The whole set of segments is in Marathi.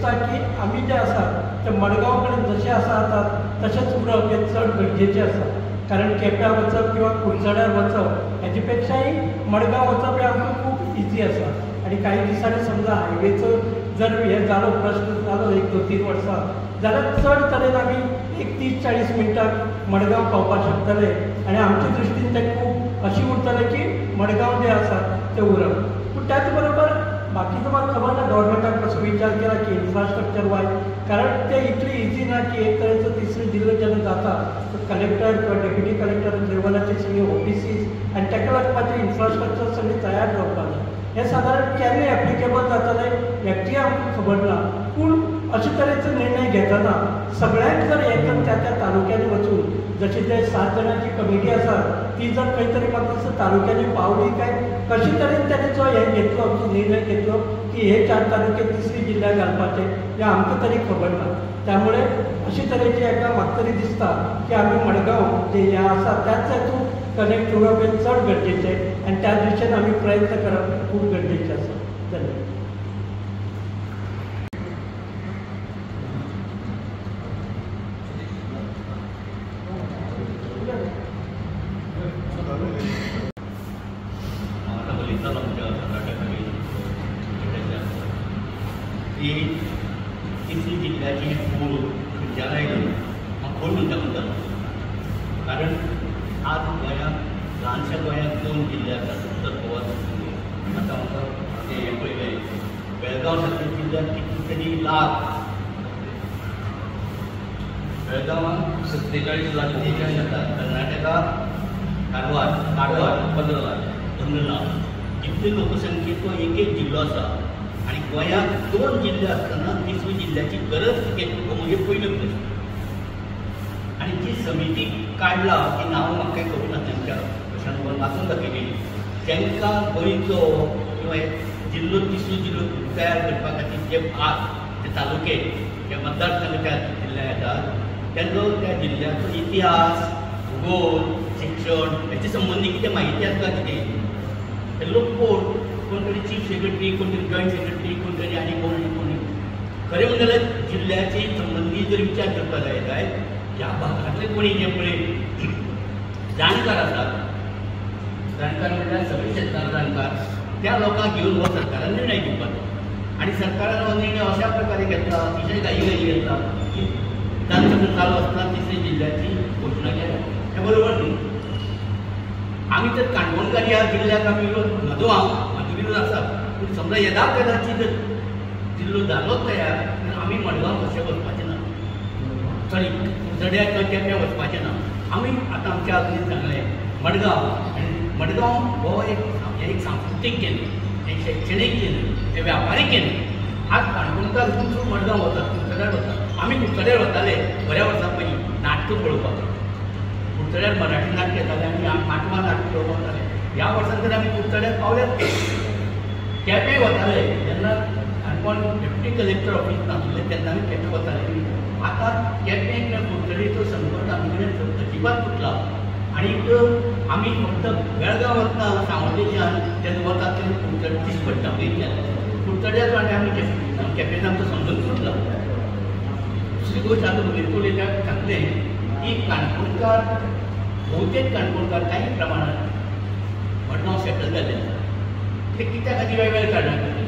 दिसता की आमी जे आसात ते मडगांव कडेन जशें आसा आतां तशेंच उरप हें चड गरजेचें आसा. कारण केप्यां वचप किंवा कुडचड्यार वचप हेजे पेक्षाय मडगांव वचप हें आमकां खूब इजी आसा. आनी काही दिसांनी समजा हायवेचो जर हें जालो प्रश्न जालो 1-2-3 वर्सां जाल्यार चड तरेन आमी 30-40 मिनटांक मडगांव पावपाक शकतले. आनी आमचे दृश्टीन तें खूब अशी उरतलें की मडगांव जे आसा तें उरप. पूण त्याच बरोबर बाकीचो म्हाका खबर ना गव्हर्मेंटान कसो विचार केला की इन्फ्रास्ट्रक्चर वायज, कारण तें इतलें इजी ना की एक तरेचो तिसरो जिल्लो जेन्ना जाता कलेक्टर किंवा डेप्युटी कलेक्टर लेवलाचे सगळे ऑफिसीस आनी ताका लागपाचें इन्फ्रास्ट्रक्चर सगळें तयार जावपाक जाय. हें सादारण केन्ना एप्लिकेबल जातलें हेची आमकां खबर ना. पूण अशे तरेचो निर्णय घेतना सगळ्यांक जर एकदम त्या त्या तालुक्यांनी वचून जशी ते 7 जाणांची कमिटी आसा ती जर खंय तरी म्हाका दिसता तालुक्यांनी पावली काय कशे तरेन ताणें जो हें घेतलो निर्णय घेतलो की हे 4 तालुके तिसरी जिल्ह्याक घालपाचे हें आमकां तरी खबर ना. त्यामुळे अशे तरेचे हाका म्हाका तरी दिसता की आमी मडगांव जे हें आसा त्याच हेतून कनेक्ट उरप हें चड गरजेचें आनी त्या दिशेन आमी प्रयत्न करप खूब गरजेचें आसा. धन्यवाद. तिसरी जिल्ह्याची पूल खंयच्यान आयली हांव कोण म्हणटा कारण आज गोंयांत ल्हानशा गोंयांत 2 जिल्ले आसात उत्तर गोवा आतां म्हाका हें पळयलें बेळगांव सारक्या जिल्ल्यांत कितले तरी लाख बेळगांवांत 47 लाख जाता कर्नाटका कारवार 15 लाख इतले लोकसंख्येचो एक जिल्लो आसा. आनी गोंयांत 2 जिल्ले आसतना तिसरी जिल्ह्याची गरज हो म्हणजे पयलो प्रश्न. आनी जी समिती काडला ती नांव म्हाका खबर ना तेंच्या कशान वाचून दाखयली तांकां गोंयचो किंवा जिल्लो तिसरो जिल्लो तयार करपा खातीर जे भाग ते तालुके जे मतदारसंघ त्या जिल्ल्या येतात तेंचो त्या जिल्ल्याचो इतिहास भूगोल शिक्षण हेचे संबंदी कितें म्हायती आसता कितें ते लोक कोण तरी चीफ सेक्रेटरी कोण तरी जॉयंट सेक्रेटरी कोण तरी आनी कोण खरें म्हणलें जाल्यार जिल्ल्याचे संबंदी जर विचार करपा जाय ह्या भागांतले कोणी जे पळय जाणकार आसात जाणकार म्हणल्यार सगळे शेतकार जाणकार त्या लोकांक घेवन हो सरकारान निर्णय घेवपाचो. आनी सरकारान हो निर्णय अशा प्रकारे घेतला अतिशय घाई घेतला की विधानसभा चालू आसतना तिसरी जिल्ह्याची घोशणा केल्या. हे बरोबर न्ही. आमी तर काणकोणकार ह्या जिल्ह्याक आमी म्हाजो विरोध आसा पूण समजा येदा कदाची जर जिल्लो जालो तयार आमी मडगांव कशें वचपाचें ना सॉरी कुडचड्यार किंवा केप्यां वचपाचें ना. आमी आतां आमच्या आदीं सांगलें मडगांव हो एक सांस्कृतीक केंद्र एक शैक्षणीक केंद्र एक व्यापारीक केंद्र. आज काणकोणकार पसून मडगांव वतात कुडचड्यार वतात. आमी कुडचड्यार वताले बऱ्या वर्सां पयलीं नाटकां पळोवपाक. कुडचड्यार मराठी नाटक येताले आमी माटवा नाटक पळोवपाक वताले. ह्या वर्सां तर आमी कुडचड्यार पावल्यात. केपें वताले जेन्ना काणकोण डेप्युटी कलेक्टर ऑफीस नासलें तेन्ना आमी केपें वताले. आतां केपें किंवा कुडचड्याचो संपर्क आमी कडेन अजिबात तुटला. आनीक आमी फक्त बेळगांव वतना सांगोलेच्यान जेन्ना वतात तेन्ना कुडचड्यार दीस पडटा वयल्यान कुडचड्यार आनी आमी केपें आमचो संबंद सुटला. दुसरी गोश्ट आतां उलयता उलयता सांगलें की काणकोणकार बहुतेक काणकोणकार काही प्रमाणात मडगांव सेटल जाले ते कित्या खातीर वेगवेगळ्या कारणां खातीर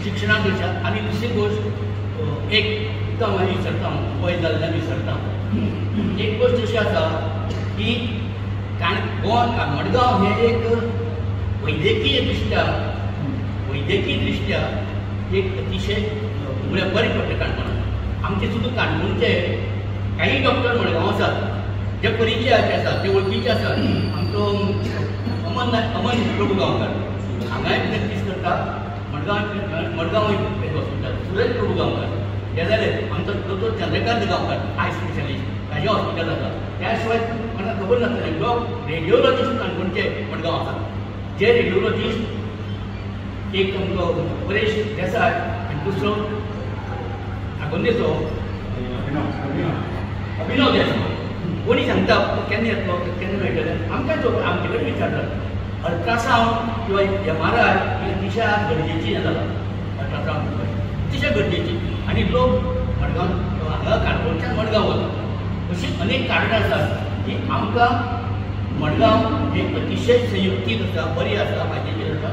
शिक्षणाक देशात. आनी दुसरी गोश्ट एक तो हांव विसरता वय जाल्ल्यान विसरता एक गोश्ट अशी आसा की मडगांव हें एक वैद्यकीय दृश्ट्या एक अतिशय म्हळ्यार बरें पडटा काणकोणाक. आमचे सुद्दां काणकोणचे काही डॉक्टर मडगांव आसात जे परिचयाचे आसात ते वळखीचे आसात. आमचो अमन प्रभू गांवकार हांगाय प्रॅक्टीस करता मडगांव हॉस्पिटल. सुरेश प्रभू गांवकार हे जाले आमचो दोतोर चंद्रकांत गांवकार आय स्पेशलिस्ट ताजे हॉस्पिटल आसा. त्या शिवाय म्हाका खबर नासलें रेडिओलॉजिस्ट काणकोणचे मडगांव आसात. जे रेडिओलॉजिस्ट एक आमचो परेश देसाय आनी दुसरो आगोंदेचो अभिनव देसाय. कोणी सांगता केन्ना येतलो केन्ना मेळटलें आमकां आमचे कडेन विचारतात. अल्ट्रासावंड किंवा MRI ही अतिशय गरजेची जाला. अल्ट्रासावंड अतिशय गरजेची आनी लोक मडगांव हांगा काणकोणच्यान मडगांव वता. अशी अनेक कारणां आसात की आमकां मडगांव हे अतिशय संयुक्तीक आसा, बरी आसा, फायदेशीर आसा.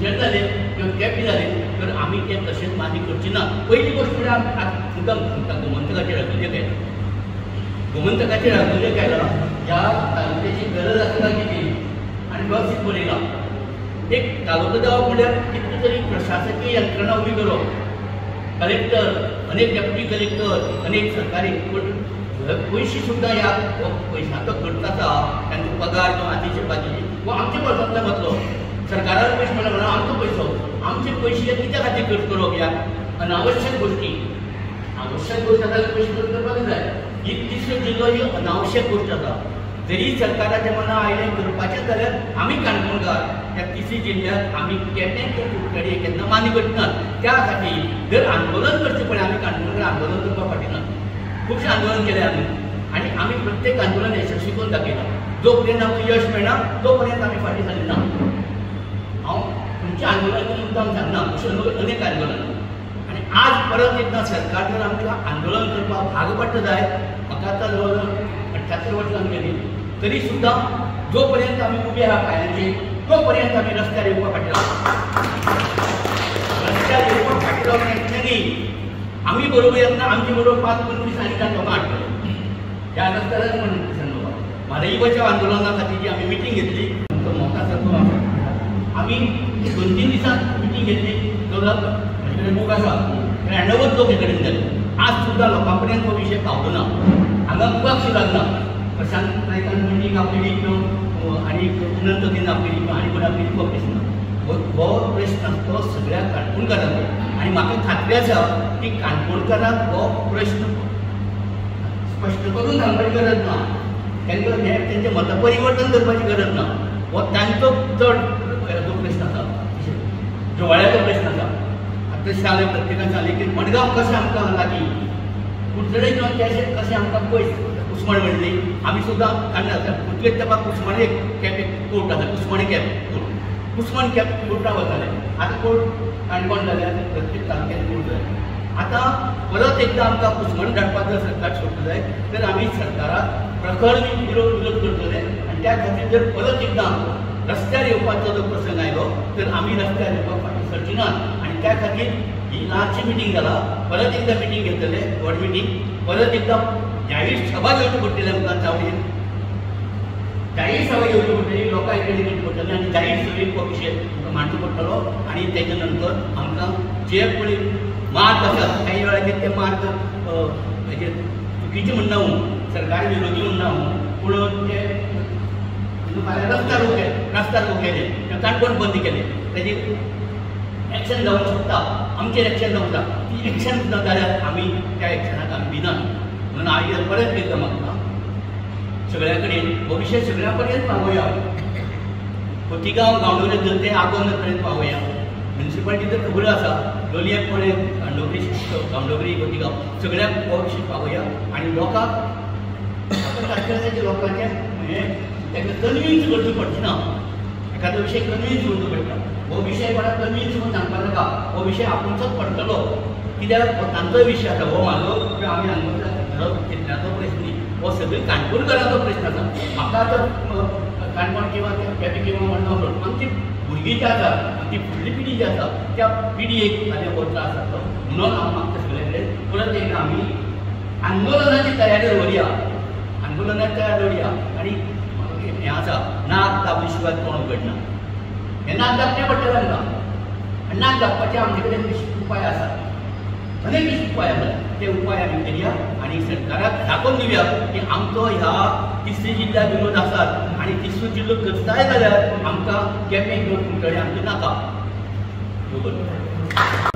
जर जालें किंवा कॅपी जालें तर आमी तें तशेंच मान्य करचें ना. पयली गोश्ट म्हळ्यार तुमकां गोमंतकाचेर हातूंत काय गोमंतकाचेर हातूंत काय ह्या तालुक्याची गरज आसता कितें आनी व्यवस्थीत बरयला. एक तालुको जावप म्हळ्यार कितली तरी प्रशासकीय यंत्रणा उबी करप. कलेक्टर, अनेक डेप्युटी कलेक्टर, अनेक सरकारी पयशे सुद्दां ह्या पयशांचो खर्च आसा तांचो पगार किंवा आदीचे बाकीचे वो आमच्या बळसांतल्यान वतलो. सरकारान पयशे म्हणून आमचो पयसो, आमचे पयशे कित्या खातीर खर्च करप ह्या अनावश्यक गोश्टी. आवश्यक गोश्ट आसा जाल्यार पयशे खर्च करपाक जाय. ही तिसरो जिल्लो ही अनावश्यक गोश्ट आसा. जरी सरकाराच्या मना आयलें करपाचें जाल्यार आमी काणकोणकार ह्या तिसरी जिल्ह्यात आमी केन्नाय त्यो कुडचडे केन्ना मान्य करनात. त्या खातीर जर आंदोलन करचें पडलें आमी काणकोणकार आंदोलन करपाक फाटीनात. खुबशें आंदोलन केलें आनी आमी प्रत्येक आंदोलन यशस्वी करून दाखयला. जो पर्यंत आमकां यश मेळना तो पर्यंत आमी फाटीं जालीना. हांव तुमचें आंदोलन मुद्दाम सांगना, अशें अनेक आंदोलन. आनी आज परत एकदां सरकार जर आमकां आंदोलन करपाक भाग पडटा जाय, म्हाका आतां जवळ 78 वर्सां गेली तरी सुद्दां जो पर्यंत आमी उबे आहा पांयांचेर तो पर्यंत आमी रस्त्यार येवपाक फाटीं रावता. रस्त्यार येवपाक फाटीं रावप न्ही. आमी बरोबर येतना आमचे बरोबर 5 दीस आनी लोकां हाडटले. ह्या रस्त्यार म्हणून सांगलो म्हादई बचाव आंदोलना खातीर जी आमी मिटींग घेतली तो मोठा सरतो आमी 2-3 दिसांत मिटींग घेतली. तो म्हजे कडेन बूक आसा 90 लोक हे कडेन जाले. आज सुद्दां लोकां पर्यंत हो विशय पावलो ना. हांगा कुवाक सुद्दां लागना. प्रशांत नायकान मिटींग आपली आनी अनंत दिन आपली आनी कोण आपली प्रश्न हो प्रश्न तो सगळ्या काणकोणकारांचो. आनी म्हाका खात्री आसा की काणकोणकारांक हो प्रश्न स्पश्ट करून सांगपाची गरज ना. तांकां हे तेंचें मतपरिवर्तन करपाची गरज ना. हो तांचो चड जो प्रश्न आसा, जोवाळ्याचो प्रश्न आसा. आतां सांगलें प्रत्येकान सांगलें की मडगांव कशें आमकां लागीं, कुडचडे किंवा केशें कशें आमकां पयस. कुसमण म्हणली आमी सुद्दां काडना. पुर्तुगेज तेंपार कुसमण एक कोर्ट आसा, कुसमण कॅप कोर्ट. कुसमण कॅप कोर्टाक वताले. आतां कोर्ट काणकोण जाल्यार प्रत्येक तालुक्यान कोर्ट जाय. आतां परत एकदां आमकां कुसमण धाडपाक जर सरकार सोडटो जाय तर आमी सरकाराक प्रखर विरोध करतले. आनी त्या खातीर जर परत एकदां रस्त्यार येवपाचो जर प्रसंग आयलो तर आमी रस्त्यार येवपाक फाटीं सरची नात. आनी त्या खातीर ही ल्हानशी मिटींग जाला. परत एकदां मिटींग घेतले, व्हड मिटींग. परत एकदां जाहीर सभा घेवची पडटली आमकां चावडीर. जाहीर सभा घेवची पडटली, लोकां कडेन घेवची पडटली आनी जाहीर सभेक हो विशय मांडचो पडटलो. आनी तेजे नंतर आमकां जे पळय मार्ग आसात काही वेळाचेर ते मार्ग हेजे चुकीचे म्हणना सरकार विरोधी म्हणना पूण ते रस्त्यार केले काणकोण बंद केले. तेजेर एक्शन जावंक शकता, आमचेर एक्शन जावंक शकता. ती एक्शन सुद्दां जाल्यार आमी त्या एक्शनाक आमी भिनात. म्हणून हांवें परत एकदां म्हाका सगळ्या कडेन हो विशय सगळ्या पर्यंत पावोया. खोतीगांव गांवडोळे जनते आगोंद पर्यंत पावोया. म्युनिसिपालिटी तर खबर आसा, लोलयें पळय गांवडोगरी खोतीगांव सगळ्याक हो विशय पावोया. आनी लोकांक लोकांचें हें तांकां कन्विन्स करचें पडचें ना. एखादो विशय कन्विन्स करचो पडटा. हो विशय कोणाक कन्विन्स करून सांगपाक नाका. हो विशय आपुणचोच पडटलो. कित्याक हो तांचो विशय आसा. हो म्हाजो किंवा आमी हांगा चित्राचो प्रश्न न्ही, हो सगळे काणकोणकारांचो प्रश्न आसा. म्हाका आतां काणकोण किंवा केपें किंवा मडगांव आमची भुरगीं जी आसा, आमची फुडली पिढी जी आसा त्या पिडयेक ताजे हो त्रास जाता. म्हणून हांव म्हाका सगळे कडेन परत एकदां आमी आंदोलनाची तयारी दवरया. आंदोलनाची तयारी दवरया. आनी हें आसा, नाक दाबले शिवाय तोंड उगडना. हें नाक दाबचें पडटलें आमकां. आनी नाक दाबपाचे आमचे कडेन उपाय आसात. अनेक उपाय आसात. ते उपाय आमी करया आनी सरकाराक दाखोवन दिवया की आमचो ह्या तिसरी जिल्ल्या विरोध आसात. आनी तिसरो जिल्लो करताय जाल्यार आमकां केपें किंवा कुडचडे आमचे नाका.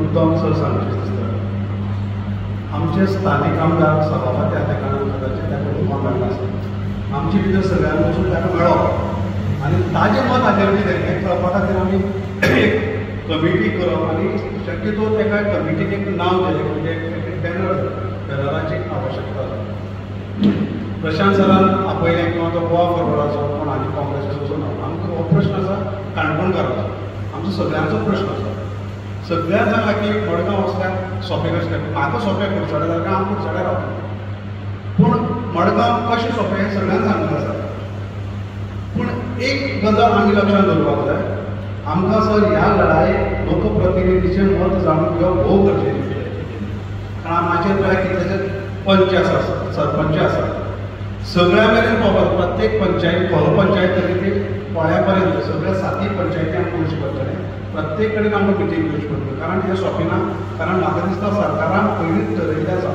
मुद्दाम सर सांगचें दिसता. आमचे स्थानीक आमदार सभापती त्या कारणान कदाचित ताका उलोवपाक मेळना आसता. आमचे भितर सगळ्यांक वचून ताका मेळप आनी ताजें मत हाजेर कितें कळपा खातीर आमी एक कमिटी करप आनी शक्यतो ताका कमिटीक एक नांव दिलें. म्हणजे बॅनराची आवश्यकता आसा. प्रशांत सरान आपयलें किंवा तो गोवा फॉरवर्डाचो कोण आनी काँग्रेसीचो वचून आमकां हो प्रश्न आसा काणकोणकाराचो. आमचो सगळ्यांचो प्रश्न आसा. सगळ्यां सांगला की मडगांव वचल्यार सोंपें कशें म्हाका सोंपें कुडचड्यार जाल्यार हांव कुडचड्यार रावता पूण मडगांव कशें सोंपें हें सगळ्यांक सांगलें आसा पूण एक गजाल आमी लक्षांत दवरपाक जाय आमकां सर ह्या लढायेक लोकप्रतिनिधीचें मत जाणून घेवप भोव गरजेचें कारण आमचे पळय कितलेशेच पंच आसा सरपंच आसा सगळ्या मेरेन पावपाक प्रत्येक पंचायत खोल पंचायत तरी ती पोळ्या पर्यंत सगळ्या 7 पंचायती आमकां वचचें पडटलें प्रत्येक कडेन आमकां मिटींग घेवची पडटली कारण हें सोंपें ना कारण म्हाका दिसता सरकारान पयलींच ठरयिल्लें आसा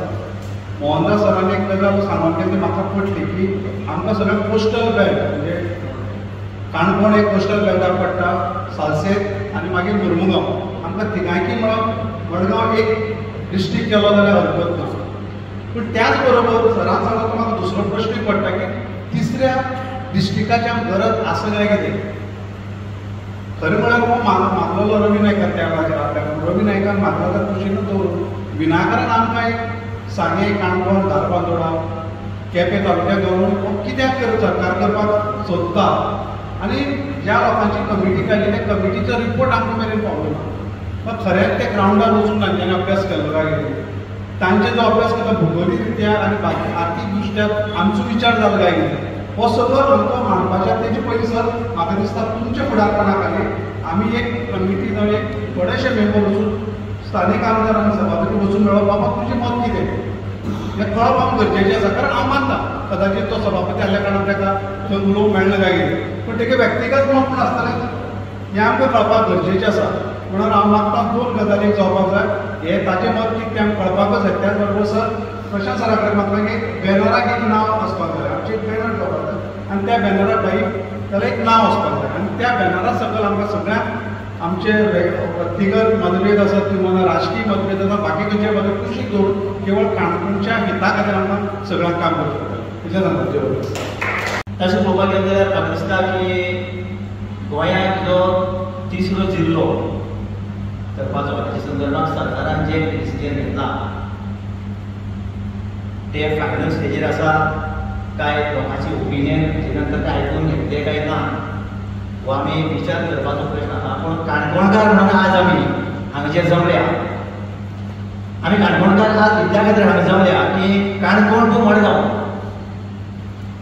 मोहनदास सरान एक गजाल सांगून गेली म्हाका पटली की आमकां सगळ्यांक कोस्टल बेल्ट म्हणजे काणकोण एक कोस्टल बेल्टाक पडटा सालसेत आनी मागीर मुर्मुगांव आमकां तिगांयकी मेळोन मडगांव एक डिस्ट्रिक्ट केलो जाल्यार हरकत ना पूण त्याच बरोबर सरान सांगता म्हाका दुसरो प्रश्नूय पडटा की तिसऱ्या डिस्ट्रिक्टाच्या गरज आसा काय कितें खरें म्हळ्यार हो मागलेलो रवी नायकान त्या वेळाचेर रवी नायकान मागलो जाल्यार कुशीनूच दवरून विनाकारण आमकां एक सांगे काणकोण धारबांदोडा केपें तालुक्याक दवरून कित्याक सरकार करपाक सोदता आनी ज्या लोकांची कमिटी काडली त्या कमिटीचो रिपोर्ट आमकां मेरेन पावलो ना मग खऱ्याक ते ग्रावंडार वचून तांच्यांनी अभ्यास केलो काय कितें तांचे जो अभ्यास केला भुगोलीक रित्या आनी बाकी आर्थीक दृश्ट्या आमचो विचार जालो काय कितें हो सगळो आमकां मांडपाच्या तेजे पयलीं सर म्हाका दिसता तुमच्या फुडारपणा खाली आमी एक कमिटी जावन एक थोडेशे मेंबर वचून स्थानीक आमदार आनी सभापती वचून मेळप बाबा तुजें मत कितें हें कळप आमकां गरजेचें आसा कारण हांव मानता कदाचित तो सभापती आसल्या कारणान ताका थंय उलोवंक मेळना काय कितें पूण तेगे व्यक्तिगत मत म्हूण आसतलें हें आमकां कळपाक गरजेचें आसा म्हणून हांव मागता 2 गजाली जावपाक जाय हें ताजें मत कितें तें आमकां कळपाकच जाय त्याच बरोबर सर प्रशांत सरा कडेन म्हाका एक बॅनराक एक नांव आसपाक जाय आमचें एक बॅनर जावपाक जाय आनी त्या बॅनराक ताका एक नांव आसपाक जाय आनी त्या बॅनरा सकयल आमकां सगळ्यांक आमचे व्यक्तिगत मतभेद आसात किंवा राजकीय मतभेद आसा बाकी खंयचे मतभेद कुशीक दवरून केवळ काणकोणच्या हिता खातीर आमकां सगळ्यांक काम करचें पडटलें तेजें सांगता तशें पळोवपाक गेलें जाल्यार म्हाका दिसता की गोंयांत जो 3रो जिल्लो करपाचो हाचे संदर्भांत सरकारान जे डिसिजन घेतला ते फायनल स्टेजीर आसा काय लोकांची ओपिनियन हेजे नंतर ते आयकून घेतले काय ना हो आमी विचार करपाचो प्रश्न आसा पूण काणकोणकार म्हणून आज आमी हांगाचेर जमल्या आमी काणकोणकार आज इतल्या खातीर हांगा जमल्या की काणकोण टू मडगांव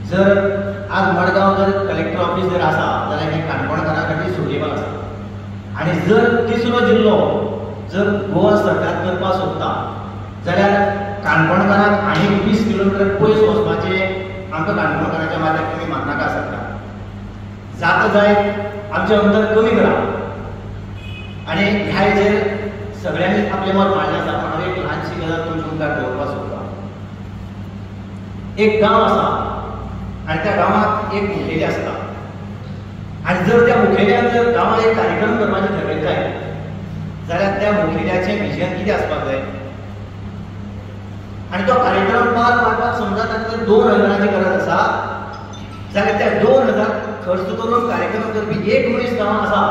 जर आज मडगांव जर कलेक्टर ऑफिस जर आसा जाल्यार हें काणकोणकारां खातीर सुटेबल आसा आनी जर 3रो जिल्लो जर गोवा सरकार करपाक सोदता जाल्यार काणकोणकारांक आनी 20 किलोमिटर पयस वचपाचें आमकां काणकोणकारांच्या माथ्यार तुमी माननाका सरकार जाता जायत आमचें अंतर कमी करा आनी ह्या हेजेर सगळ्यांनी आपलें मत मांडलें आसा पूण हांव एक ल्हानशी गजाल तुमच्या मुखार दवरपाक सोदतां एक गांव आसा आनी त्या गांवांत एक मुखेली आसता आनी जर त्या मुखेल्यान जर गांवांत एक कार्यक्रम करपाचें ठरयताय जाल्यार त्या मुखेल्याचें विजन कितें आसपाक जाय आनी तो कार्यक्रम पार पाडपाक समजा ताका 2000ची गरज आसा जाल्यार त्या 2000 खर्च करून कार्यक्रम करपी एक मनीस गांवांत आसा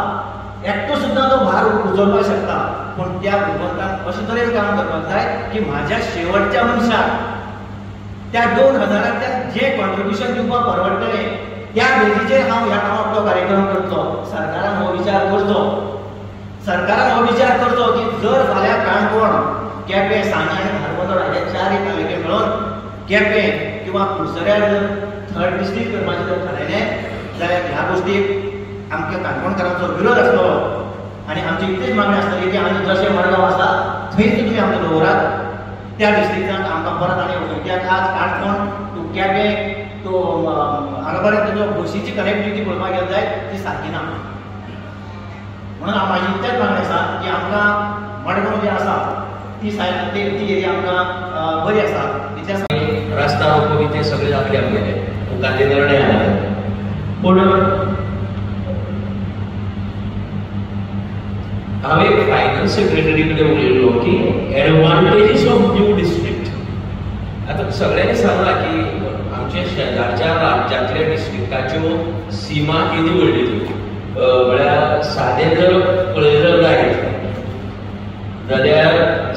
एकटो सुद्दां तो भार उचलपाक शकता पूण त्या भुरग्यान अशे तरेन काम करपाक जाय की म्हाज्या शेवटच्या मनशाक त्या 2000तल्यान जें कॉन्ट्रिब्युशन दिवपाक परवडटलें त्या बेजीचेर हांव ह्या गांवांत तो कार्यक्रम करतलो सरकारान हो विचार करचो सरकारान हो विचार करचो की जर फाल्यां काणकोण केपें सांगे आनी धारबांदोडा हे 4 तालुके मेळोन केपें किंवा कुडचड्यार जर 3rd डिस्ट्रिक्ट करपाचें जर थारायलें जाल्यार ह्या गोश्टीक आमच्या काणकोणकारांचो विरोध आसतलो आनी आमची इतलीच मागणी आसतली की आमी जशें मडगांव आसा थंयच तुमी आमकां दवरात त्या डिस्ट्रिक्टांत आमकां परत आनी कित्याक आज काणकोण टू केपें तो हांगा पर्यंत जो बशीची कनेक्टिविटी पळोवपाक गेली जाय ती सारकी ना म्हणून म्हाजी इतलेच मागणी आसा की आमकां मडगांव जे आसा ती एरिया आमकां बरी आसा तितल्या रस्ता रोको बी ते सगळे जातले आमगेले मुखारले निर्णय आले पूण हांवें एक फायनान्स सेक्रेटरी कडेन उलयल्लो की एडवांटेजीस ऑफ न्यू डिस्ट्रिक्ट आतां सगळ्यांनी सांगलां की आमच्या शेजारच्या राज्यांतल्या डिस्ट्रिक्टाच्यो सिमा कितें व्हडल्यो म्हळ्यार सादें जर पळयलें जायत जाल्यार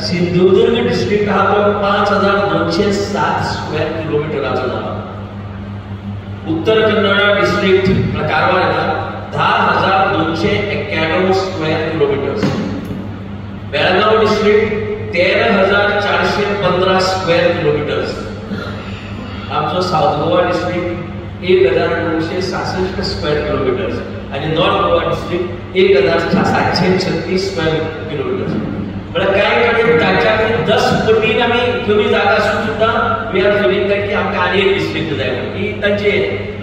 सिंधुदुर्ग डिस्ट्रिक्ट आहा तो 5207 स्क्वेअर किलोमिटराचो जाला उत्तर कन्नडा डिस्ट्रिक्ट कारवार येता 10,291 square kilometers Belgaum district 13,415 square kilometers. आमचो south Goa district 1,966 square kilometers आणि north Goa district 1,736 square kilometers. म्हणजे काय कडेन ताच्याकडेन 10 पटीन आमी कमी जागा आसून सुद्धा वी आर फिलिंग दॅट की आमकां आनी एक डिस्ट्रिक्ट जाय की तांचे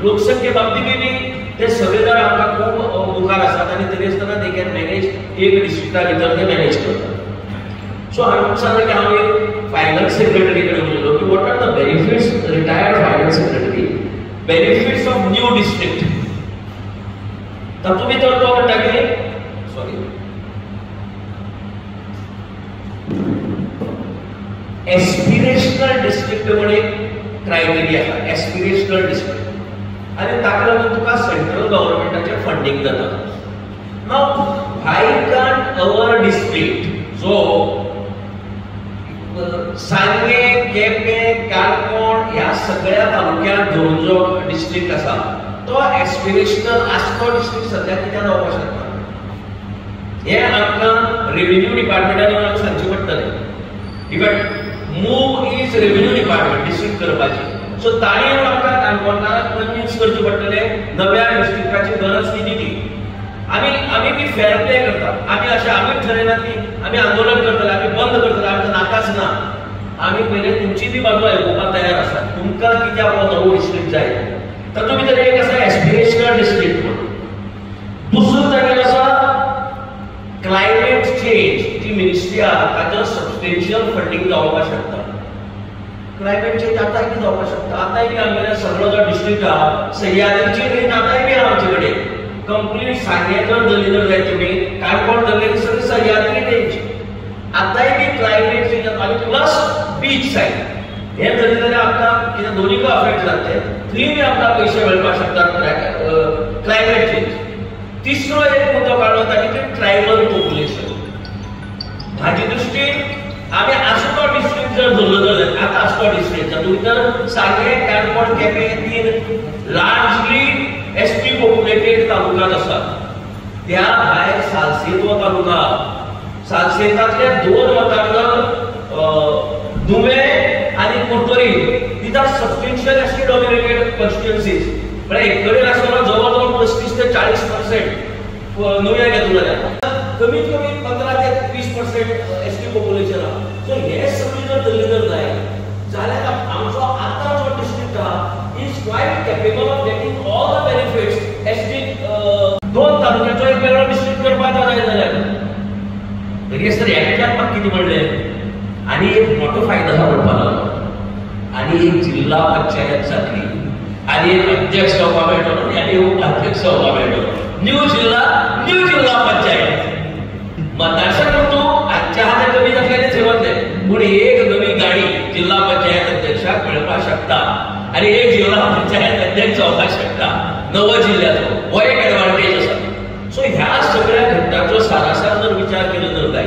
लोकसंख्ये बाबतींत बी ते सगळे जण आमकां खूब मुखार आसात आनी तरी आसतना दे कॅन मॅनेज एक डिस्ट्रिक्टा भितर ते मॅनेज करतात. सो हांवें सांगलें की हांव एक फायनान्स सेक्रेटरी कडेन उलयलो की what are the benefits, retired finance secretary, benefits of new district. तातूंत भितर तो म्हणटा की सॉरी एस्पिरेशनल डिस्ट्रिक्ट म्हणून एक क्रायटेरिया आसा, एस्पिरेशनल डिस्ट्रिक्ट, आनी ताका लागून तुका सेंट्रल गव्हर्नमेंटाचें फंडिंग जाता. नाव व्हाय कांट अवर डिस्ट्रिक्ट जो सांगे, केपें, काणकोण ह्या सगळ्या तालुक्यांत धरून जो डिस्ट्रिक्ट आसा तो एस्पिरेशनल आसतो डिस्ट्रिक्ट सद्या कित्याक जावपाक शकना. हें आमकां रेव्हेन्यू डिपार्टमेंटान आमकां सांगचें पडटलें. Effect move is revenue department district करपाची. सो ताणें आमकां काणकोणकारांक कन्विन्स करचें पडटलें नव्या डिस्ट्रिक्टाची गरज कितें ती. आमी बी फेर प्ले करतात. आमी अशें आमीच ठरयनात की आमी आंदोलन करतले, आमी बंद करतले, आमकां नाकाच ना. आमी पयले तुमची बी बाजू आयकुपाक तयार आसात. तुमकां कित्याक हो नवो डिस्ट्रिक्ट जाय. तातूंत भितर एक आसा एस्पिरेशनल डिस्ट्रिक्ट म्हणून. दुसरो जाग्यार आसा क्लायमेट चेंज. जी मिनिस्ट्री आहा ताचेर सबस्टेन्शियल फंडिंग जावपाक शकता. क्लायमेट चेंज आतांय बी जावपाक शकता. आतांय बी आमगेले सगळो जो डिस्ट्रिक्ट आहा सह्याद्रीची रेंज आतांय बी आहा आमचे कडेन. कंप्लीट सांगे जर धरली जर जाय तुमी काणकोण धरले की सगळी सह्याद्री रेंज. आतांय बी क्लायमेट चेंज आनी प्लस बीच सायड हें धरलें जाल्यार आमकां कितें दोनीय अफेक्ट जातले. थंय बी आमकां पयशे मेळपाक शकतात क्लायमेट चेंज. तिसरो एक मुद्दो काडलो ताचे ते ट्रायबल पॉप्युलेशन. हाचे दृश्टीन आमी आसतो डिस्ट्रिक्ट जर धरलो जाल्यार आतां आसतो डिस्ट्रिक्ट तातूंत भितर सांगे, Canacona, Quepem 3 largely ST populated तालुक्यांत आसात. त्या भायर सालसेत तालुका, सालसेतांतले 2 मतदारसंघ दुवे आनी Curtorim these are substantial ST dominated constituencies. म्हणजे एक कडेन आसतना जवळ जवळ 35 ते 40% नुवें घेतलो जाल्यार कमीत कमी 15 ते 20% एसटी पॉप्युलेशन आहा. सो हे सगळी जर धरली जर जाय जाल्यार आमचो आतां जो डिस्ट्रिक्ट आहा is quiet capable of getting all the benefits. ST 2 तालुक्याचो एक वेगळो डिस्ट्रिक्ट करपाक जाय जाल्यार तरी सर एकट्याक म्हाका कितें म्हणलें आनी एक मोठो फायदो आसा म्हणपाक लागलो. आनी एक जिल्हा पंचायत जातली आनी एक अध्यक्ष जावपाक मेळटलो आनी उपाध्यक्ष जावपाक मेळटलो. न्यू जिल्हा पंचायत मतदारसंघ तूं हाच्या हातान कमी जातले थंय वतले पूण एक नवी गाडी जिल्हा पंचायत अध्यक्षाक मेळपाक शकता आनी एक जिल्हा पंचायत अध्यक्ष जावपाक शकता नवो जिल्ह्याचो. हो एक एडवांटेज आसा. सो ह्या सगळ्या घटकांचो सारासार जर विचार केलो जर जाय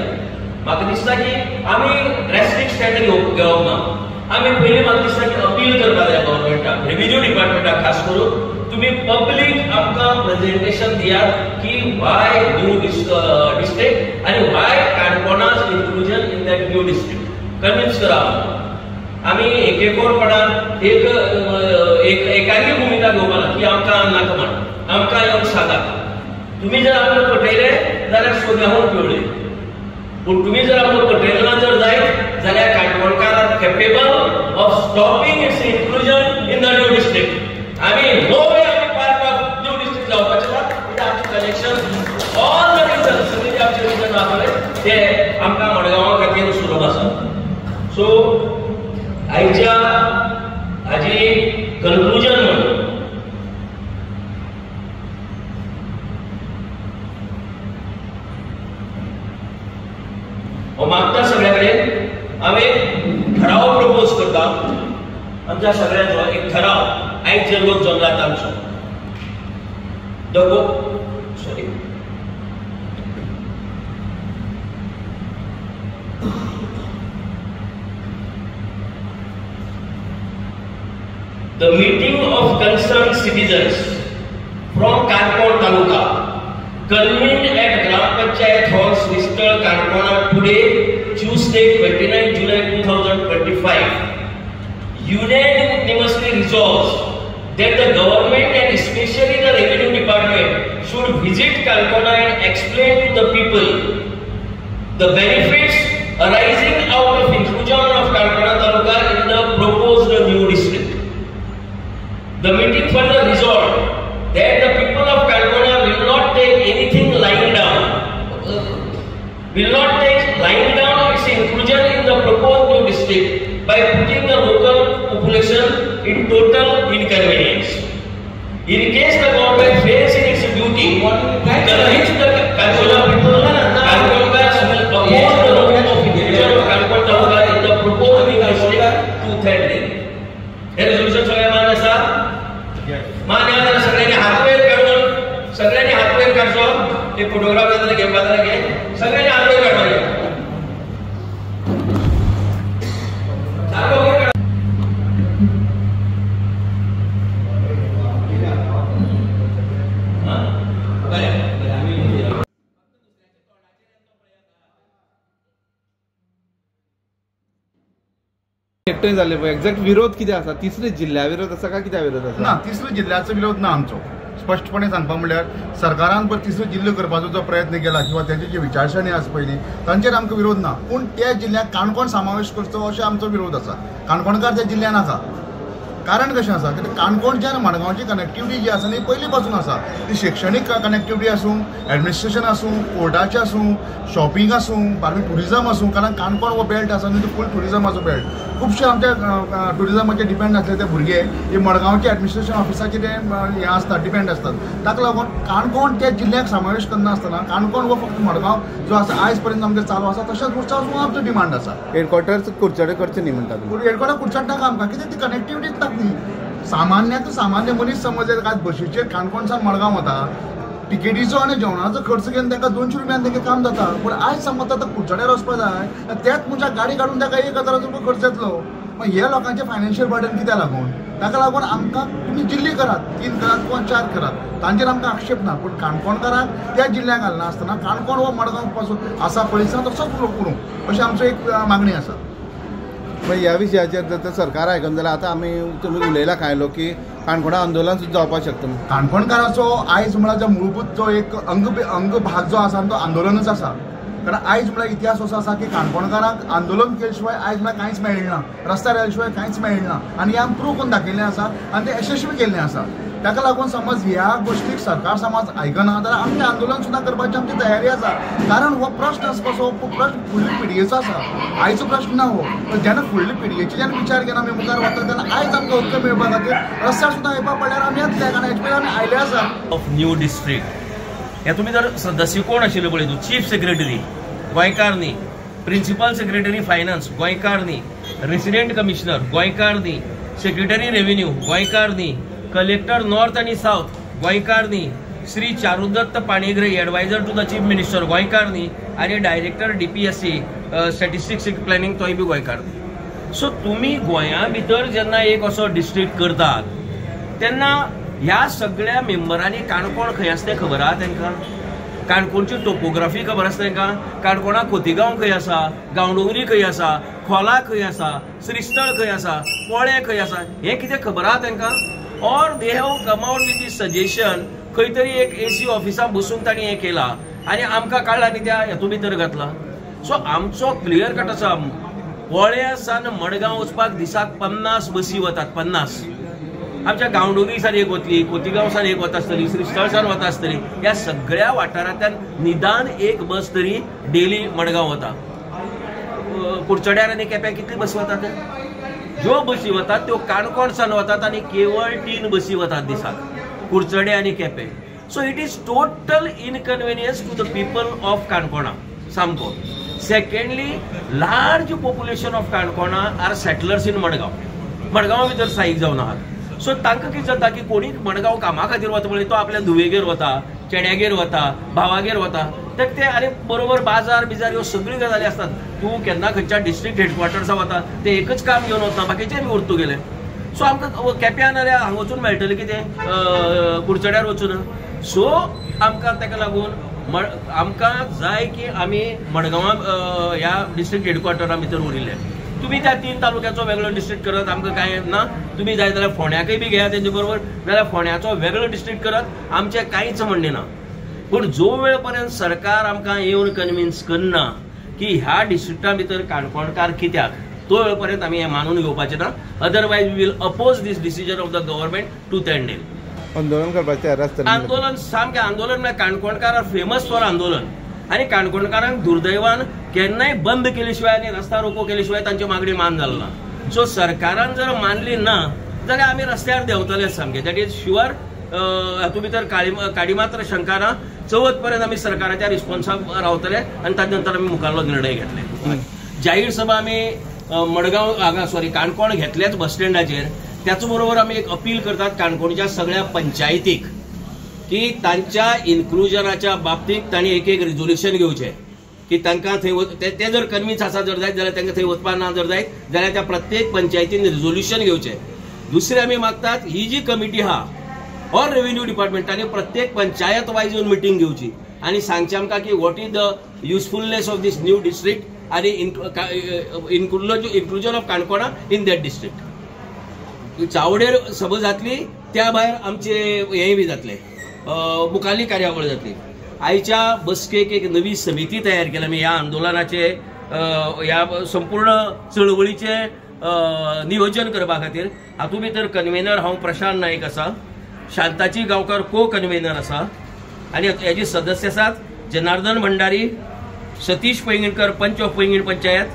म्हाका दिसता की आमी ड्रॅस्टीक स्टॅप घेवप ना. आमी पयलीं म्हाका दिसता की अपील करपाक जाय गव्हर्नमेंटाक, रेव्हेन्यू डिपार्टमेंटाक खास करून तुम्ही पब्लीक आमकां प्रेजेंटेशन दियात की व्हाय न्यू डिस्ट्रिक्ट आनी why Canacona's inclusion in that new district convince करा. आमी एकेकोरपणान एक एकाकी भुमिका घेवपाना की आमकां नाका म्हण आमकां येवन सांगात. तुमी जर आमकां पटयले जाल्यार सोग्याहून पिवळे पूण तुमी जर आमकां पटयले ना जर जायत जाल्यार काणकोणकार are capable of stopping its inclusion in the new district. आमी नो वे आमी पार्ट ऑफ न्यू डिस्ट्रिक्ट जावपाचें ना. कित्याक आमचें कनेक्शन ऑल द रिजन सगळे जे आमचे रिजन आसले ते आमकां मडगांवा खातीर सुलभ आसा. सो आयच्या हाजी कन्क्लुजन म्हणून हांव मागता सगळ्या कडेन हांव एक ठराव प्रपोज करता. आमच्या सगळ्यांचो एक ठराव आयज जे लोक जमलात आमचो The meeting of concerned citizens from Kanpur Taluka convened at Gram Panchayat Hall, Sristal, Kankona today, Tuesday, 29 July 2025, unanimously resolves that the government and especially the Revenue Department should visit Kankona and explain to the people the benefits arising out of inclusion of Kankona Taluka in the proposed new district. The meeting further resolved that the people of Kankona will not take anything lying down, its inclusion in the proposed new district by putting the local population in total inconvenience. In case the government fails in its duty, the Kankona people will oppose the role of inclusion of Kankona Taluka in the proposed new district two-thirds. हे resolution सगळ्या मान्य असा मान्य आहे. सगळ्यांनी हातवेर काढचो ते फोटोग्राफ जातले घे बाजारात घे सगळ्यांनी हातवेर काढवायचे एकटे झाले एक्झॅक्ट विरोध किती असा तिसरे जिल्ह्या विरोध असा का कित्या विरोध असा ना तिसऱ्या जिल्ह्याचो विरोध ना आमचो स्पष्टपणे सांगपा म्हणल्यार सरकारान पळय तिसरो जिल्लो करपाचो जो प्रयत्न केला किंवा त्याची जी विचारसरणी आसा पयली तांचेर आमकां विरोध ना पूण त्या जिल्ह्याक काणकोण समावेश करचो अशें आमचो विरोध आसा. काणकोणकार त्या जिल्ह्यान आसा कारण कशें आसा की काणकोणची आनी मडगांवची कनेक्टिविटी जी आसा न्ही पयलीं पासून आसा ती शैक्षणीक कनेक्टिविटी आसूं ऍडमिनिस्ट्रेशन आसूं कोर्टाचें आसूं शॉपिंग आसूं बार्बी टुरिजम आसूं कारण काणकोण हो बेल्ट आसा न्ही तो फूल टुरिजमाचो बेल्ट खुबशे आमच्या टुरिजमाचेर डिपेंड आसले ते भुरगे हे मडगांवचे ऍडमिनिस्ट्रेशन ऑफिसाचे ते हे आसता डिपेंड आसतात ताका लागून काणकोण त्या जिल्ह्याक समावेश करना आसतना काणकोण हो फक्त मडगांव जो आसा आयज पर्यंत आमचें चालू आसा तशेंच उरचा वचून आमचो डिमांड आसा. हेडक्वॉर्टर्स कुडचडे करचे न्ही म्हणटात हेडक्वॉर्टर कुडचड नाका आमकां कित्याक ती कनेक्टिविटीच नाका न्ही. सामान्य मनीस समज जर आज बशीचेर काणकोणसान मडगांव वता टिकेटीचो आनी जेवणाचो खर्च घेवन ताका 200 रुपयान तांकां काम जाता पूण आयज समज आतां कुडचड्यार वचपा जाय त्याच मनशाक गाडी काडून ताका 1000 रुपया खर्च येतलो. मग हे लोकांचे फायनान्शियल बर्डन कित्याक लागून ताका लागून आमकां तुमी जिल्ली करात 3 करात किंवा 4 करात तांचेर आमकां आक्षेप ना पूण काणकोणकाराक त्या जिल्ल्याक घालना आसतना काणकोण हो मडगांव पासून आसा परिसरांत तसोच करूं अशी आमची एक मागणी आसा. ह्या विशयाचेर जर सरकार आयकन जाल्यार आतां तुमी उलयला काय लोक की काणकोणा आंदोलन सुद्दां जावपाक शकता. काणकोणकाराचो आयज म्हळ्यार जो मूलभूत जो एक अंग भाग जो आसा तो आंदोलनच आसा कारण आयज म्हळ्यार इतिहास असो आसा की काणकोणकारांक आंदोलन केले शिवाय आयज म्हळ्यार कांयच मेळना रस्त्यार आयले शिवाय कांयच मेळना आनी आमी प्रूव करून दाखयल्लें आसा आनी तें यशस्वी केल्लें आसा. ताका लागून समज ह्या गोष्टीक सरकार समज आयकना जाल्यार आमचें आंदोलन सुद्दां करपाची आमची तयारी आसा कारण हो प्रश्न आसपाचो प्रश्न फुडल्या पिडयेचो आसा आयचो प्रश्न ना हो. जेन्ना फुडल्या पिडयेचे जेन्ना विचार केला आमी मुखार वता तेन्ना आयज आमकां हक्क मेळपा खातीर रस्त्यार सुद्दां येवपा पडल्यार आमी येतले कारण हेचे पयलीं आमी आयले आसा. ऑफ न्यू डिस्ट्रिक्ट हे तुम्ही जर सदस्य कोण आशिल्ले पळय तूं चीफ सेक्रेटरी गोंयकार न्ही प्रिन्सिपल सेक्रेटरी फायनान्स गोंयकार न्ही रेसिडेंट कमिशनर गोंयकार न्ही सेक्रेटरी रेव्हेन्यू गोंयकार न्ही कलेक्टर नॉर्थ आनी साउथ गोंयकार न्ही Shri Charudatta Panigrahi advisor to the chief minister गोंयकार न्ही आनी डायरेक्टर DPSC स्टॅटिस्टिक्स प्लॅनिंग तोय बी गोंयकार न्ही. सो तुमी गोंया भितर जेन्ना एक असो डिस्ट्रिक्ट करतात तेन्ना ह्या सगळ्या मेंबरांनी काणकोण खंय आसा तें खबर आहा तांकां काणकोणची टोपोग्राफी खबर आसा तांकां काणकोणा खोतीगांव खंय आसा गांवडोंगरी खंय आसा खोला खंय आसा श्रीस्थळ खंय आसा पोळे खंय आसा हें कितें खबर आहा तांकां और they have come out with this suggestion खंय तरी एक AC ऑफिसांत बसून तांणी हें केलां आनी आमकां काडला आनी त्या हेतू भितर घातला. सो आमचो क्लियर कट आसा पोळ्या सान मडगांव वचपाक दिसाक 50 बसी वतात 50 आमच्या गांवडोंगरीसान एक वतली खोतीगांवसान एक वता आसतली श्रीस्थळसान वता आसतली ह्या सगळ्या वाठारांतल्यान निदान एक बस तरी डेली मडगांव वता. कुडचड्यार आनी केप्यां कितली बसी वतात ज्यो बसी वतात त्यो काणकोणसान वतात आनी केवळ 3 बसी वतात दिसाक कुडचडे आनी Quepem. So it is total inconvenience to the people of Canacona सामको. Secondly large population of Canacona are settlers in Margao भितर स्थायीक जावन आहात. सो तांकां कितें जाता की कोणी मडगांव कामा खातीर वता पळय तो आपल्या धुवेगेर वता चेड्यागेर वता भावागेर वता ते आनी बरोबर बाजार बिजार ह्यो सगळ्यो गजाली आसतात. तूं केन्ना खंयच्या डिस्ट्रिक्ट हेडक्वॉर्टर्सा वता ते एकच काम घेवन वता बाकीचे बी उरतू गेले. सो आमकां केप्यां नाल्यार हांगा वचून मेळटलें कितें कुडचड्यार वचून. सो आमकां ताका लागून आमकां जाय की आमी मडगांवां ह्या डिस्ट्रिक्ट हेडक्वॉर्टरा भितर उरिल्ले. तुम्ही त्या 3 तालुक्याचो वेगळो डिस्ट्रिक्ट करत आमकां कांय ना. तुम्ही जाय जाल्यार फोंड्याकय बी घेया तेजे बरोबर, नाल्यार फोंड्याचो वेगळो डिस्ट्रिक्ट करत आमचें कांयच म्हणणें ना. पूण जो वेळ पर्यंत सरकार आमकां येवन कन्विन्स करना की ह्या डिस्ट्रिक्टा भितर काणकोणकार कित्याक, तो वेळ पर्यंत आमी हें मानून घेवपाचें ना. Otherwise we will oppose this decision of the government tooth and nail. आंदोलन करपाचें रस्त्यार आंदोलन सामकें आंदोलन म्हळ्यार काणकोणकार आर फेमस फॉर आंदोलन. आनी काणकोणकारांक दुर्दैवान केन्नाय बंद केले शिवाय आनी रस्ता रोको केले शिवाय तांची मागणी मान जालो ना. सो सरकारान जर मानली ना जाल्यार आमी रस्त्यार देंवतलेच सामके. That is sure. हातूंत भितर काडी मात्र शंका ना. चवथ पर्यंत आमी सरकाराच्या रिस्पॉन्साक रावतले आनी ताचे नंतर आमी मुखारलो निर्णय घेतले. जाहीर सभा आमी मडगांव हांगा काणकोण घेतल्याच बस स्टँडाचेर. त्याच बरोबर आमी एक अपील करतात काणकोणच्या सगळ्या पंचायतीक की तांच्या इन्क्लुजनाच्या बाबतीत तांणी एक रिझोल्युशन घेवचें की तांकां थंय ते जर कन्विन्स आसा जर जायत जाल्यार तांकां थंय वचपा ना जर जायत जाल्यार त्या प्रत्येक पंचायतीन रिझोल्युशन घेवचें. दुसरें आमी मागतात ही जी कमिटी आहा ऑर रेव्हेन्यू डिपार्टमेंटांनी प्रत्येक पंचायत वायज येवन मिटींग घेवची आनी सांगचें आमकां की what is the usefulness of this new district आनी inclusion of Canacona in that district. चावडेर सभा जातली, त्या भायर आमचे हेय बी जातले, मुखाल्ली कार्यावळ जातली. आयच्या बसकेक एक नवी समिती तयार केल्या आमी ह्या आंदोलनाचे ह्या संपूर्ण चळवळीचे नियोजन करपा खातीर. हातूंत भितर कन्व्हेनर हांव प्रशांत नाईक आसा, शांताची गांवकार को कन्व्हेनर आसा आनी हेजे सदस्य आसात जनार्दन भंडारी, सतीश पैंगीणकर पंच ऑफ पैंगीण पंचायत,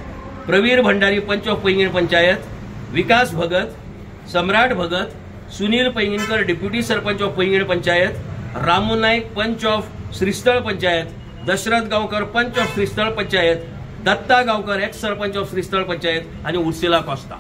प्रवीर भंडारी पंच of Poinguinim panchayat, Vikas Bhagat, Samrat Bhagat, Sunil Painginkar deputy sarpanch of Poinguinim panchayat, Ramu Naik पंच ऑफ श्रीस्थळ पंचायत, दशरथ गांवकर पंच of Shristhal panchayat, Datta Gaonkar x sarpanch of Shristhal panchayat आनी उर्सिला कॉस्ता.